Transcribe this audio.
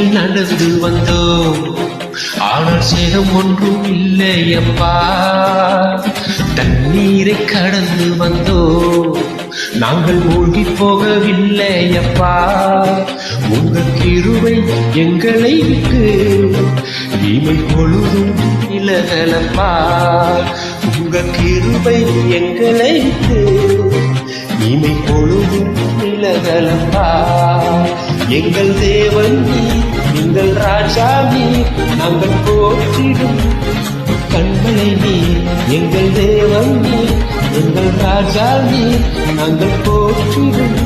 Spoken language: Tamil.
தண்ணீரில் நடந்து வந்தோம், ஆனால் சேதம் ஒன்றும் இல்லையப்பா. தண்ணீரை கடந்து வந்தோம், நாங்கள் மூழ்கி போகவில்லையப்பா. உங்க கிருபை எங்களை விட்டு இமை பொழுதும் விலகலப்பா. உங்க கிருபை எங்களை விட்டு இமை பொழுதும் விலகலப்பா. எங்கள் தேவன் நீர், எங்கள் ராஜா நீர், நாங்கள் போற்றிடும் கண்மலை நீர். எங்கள் தேவன் நீர், எங்கள் ராஜா நீர், நாங்கள் போற்றிடும்